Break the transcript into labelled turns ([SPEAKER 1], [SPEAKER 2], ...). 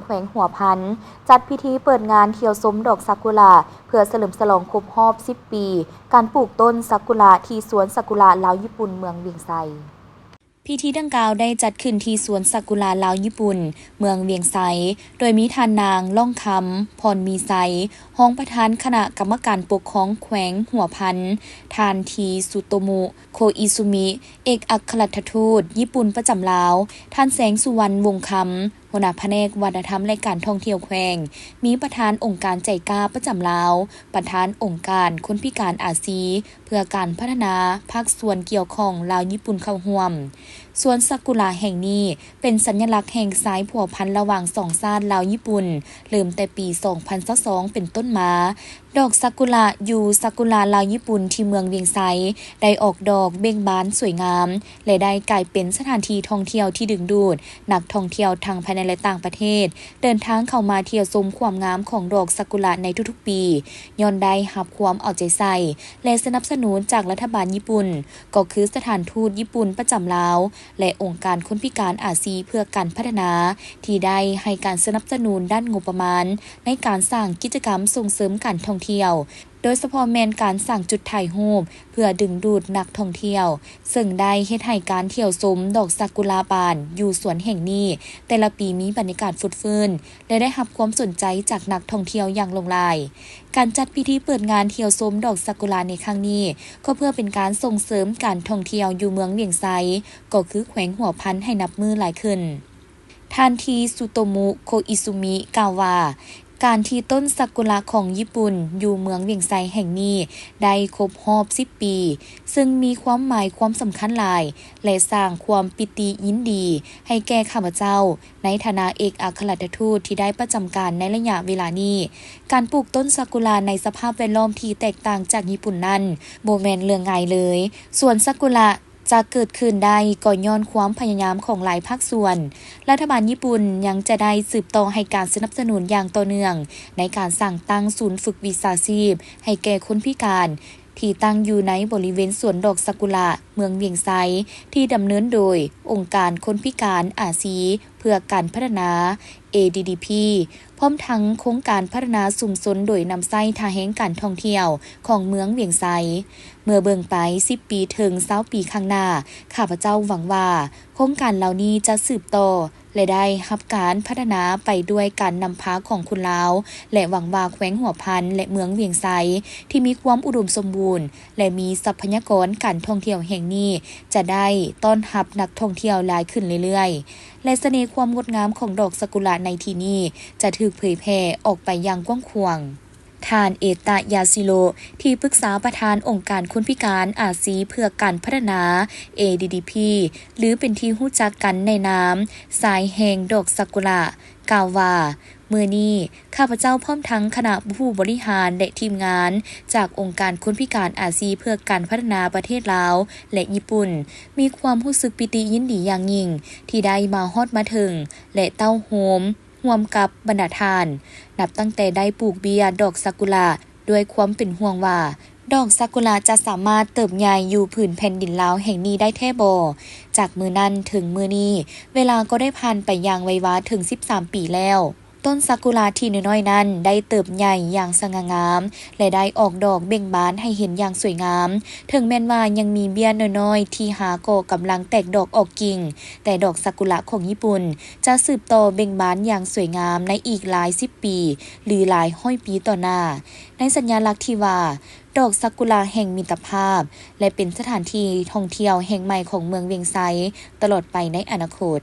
[SPEAKER 1] แขวงหัวพันจัดพิธีเปิดงานเที่ยวชมดอกซากุระเพื่อเฉลิมฉลองครบรอบ 10 ปี การปลูกต้นซากุระที่สวนซากุระลาวญี่ปุ่นเมืองเวียงไซพิธีดังกล่าวได้จัดขึ้นที่สวนซากุระลาวญี่ปุ่นเมืองเวียงไซโดยมีท่านนางล่องคำพรมีไซรองประธานคณะกรรมการปกครองแขวงหัวพันท่านทีสุโตมุโคอิซุมิเอกอัครราชทูตญี่ปุ่นประจำลาวท่านแสงสุวรรณวงศ์คำหัวหน้าแผนกวัฒนธรรมและการท่องเที่ยวแขวงมีประธานองค์การใจกล้าประจำลาวประธานองค์การคนพิการอาซีเพื่อการพัฒนาภาคส่วนเกี่ยวข้องลาวญี่ปุ่นเข้าร่วมสวนซากุระแห่งนี้เป็นสัญลักษณ์แห่งสายผัวพันระหว่างสองชาติลาวญี่ปุ่นเริ่มแต่ปี 2022 เป็นต้นมาดอกซากุระอยู่ซากุระลาวญี่ปุ่นที่เมืองเวียงไซได้ออกดอกเบ่งบานสวยงามและได้กลายเป็นสถานที่ท่องเที่ยวที่ดึงดูดนักท่องเที่ยวทั้งภายในและต่างประเทศเดินทางเข้ามาเที่ยวชมความงามของดอกซากุระในทุกๆปีย้อนได้รับความเอาใจใส่และสนับสนุนจากรัฐบาลญี่ปุ่นก็คือสถานทูตญี่ปุ่นประจำลาวและองค์การคนพิการอาซีเพื่อการพัฒนาที่ได้ให้การสนับสนุนด้านงบประมาณในการสร้างกิจกรรมส่งเสริมการท่องเที่ยวโดยเฉพาะแมนการสร้างจุดถ่ายรูปเพื่อดึงดูดนักท่องเที่ยวซึ่งได้เฮ็ดให้การเที่ยวชมดอกซากุระบานอยู่สวนแห่งนี้แต่ละปีมีบรรยากาศฟุดฟื้นและได้รับความสนใจจากนักท่องเที่ยวอย่างหลงใหลการจัดพิธีเปิดงานเที่ยวชมดอกซากุระในครั้งนี้ก็เพื่อเป็นการส่งเสริมการท่องเที่ยวอยู่เมืองเวียงไซก็คือแขวงหัวพันให้นับมือหลายขึ้นท่านทีสุโตมุโคอิซุมิกล่าวว่าการที่ต้นซากุระของญี่ปุ่นอยู่เมืองเวียงไซแห่งนี้ได้ครบรอบ 10 ปีซึ่งมีความหมายความสำคัญหลายและสร้างความปิติยินดีให้แก่ข้าพเจ้าในฐานะเอกอัครราชทูตที่ได้ประจำการในระยะเวลานี้การปลูกต้นซากุระในสภาพแวดล้อมที่แตกต่างจากญี่ปุ่นนั้นบ่แม่นเรื่องง่ายเลยส่วนซากุระจะเกิดขึ้นได้ก็ย้อนความพยายามของหลายภาคส่วนรัฐบาลญี่ปุ่นยังจะได้สืบต่อให้การสนับสนุนอย่างต่อเนื่องในการสร้างตั้งศูนย์ฝึกวิชาชีพให้แก่คนพิการที่ตั้งอยู่ในบริเวณสวนดอกซากุระเมืองเวียงไซที่ดำเนินโดยองค์การคนพิการอาซีเพื่อการพัฒนา ADDP พร้อมทั้งโครงการพัฒนาชุมชนโดยนำไส้ทาแห่งการท่องเที่ยวของเมืองเวียงไซเมื่อเบิ่งไป10 ปีถึง20 ปีข้างหน้าข้าพเจ้าหวังว่าโครงการเหล่านี้จะสืบต่อและได้รับการพัฒนาไปด้วยการนำพาของคนลาวและหวังว่าแขวงหัวพันและเมืองเวียงไซที่มีความอุดมสมบูรณ์และมีทรัพยากรการท่องเที่ยวแห่งนี้จะได้ต้อนรับนักท่องเที่ยวหลายขึ้นเรื่อยๆและเสน่ห์ความงดงามของดอกซากุระในที่นี้จะถูกเผยแพร่ออกไปอย่างกว้างขวางท่านเอตะยาซิโรที่ปรึกษาประธานองค์การคนพิการอาซีเพื่อการพัฒนา ADDP หรือเป็นที่รู้จักกันในนามสายแห่งดอกซากุระกล่าวว่ามื้อนี้ข้าพเจ้าพร้อมทั้งคณะผู้บริหารและทีมงานจากองค์การคนพิการอาซีเพื่อการพัฒนาประเทศลาวและญี่ปุ่นมีความรู้สึกปิติยินดีอย่างยิ่งที่ได้มาฮอดมาถึงและเต้าโฮมร่วมกับบรรดาทานนับตั้งแต่ได้ปลูกเบียดอกซากุระด้วยความเป็นห่วงว่าดอกซากุระจะสามารถเติบใหญ่อยู่ผืนแผ่นดินลาวแห่งนี้ได้แท้บ่จากมื้อนั้นถึงมื้อนี้เวลาก็ได้ผ่านไปอย่างไววาถึง13 ปีแล้วต้นซากุระที่น้อยๆนั้นได้เติบใหญ่อย่างสง่างามและได้ออกดอกเบ่งบานให้เห็นอย่างสวยงามถึงแม้นว่ายังมีเบี้ยน้อยๆที่หาก็กำลังแตกดอกออกกิ่งแต่ดอกซากุระของญี่ปุ่นจะสืบต่อเบ่งบานอย่างสวยงามในอีกหลาย10 ปีหรือหลายร้อยปีต่อหน้าในสัญลักษณ์ที่ว่าดอกซากุระแห่งมิตรภาพและเป็นสถานที่ท่องเที่ยวแห่งใหม่ของเมืองเวียงไซตลอดไปในอนาคต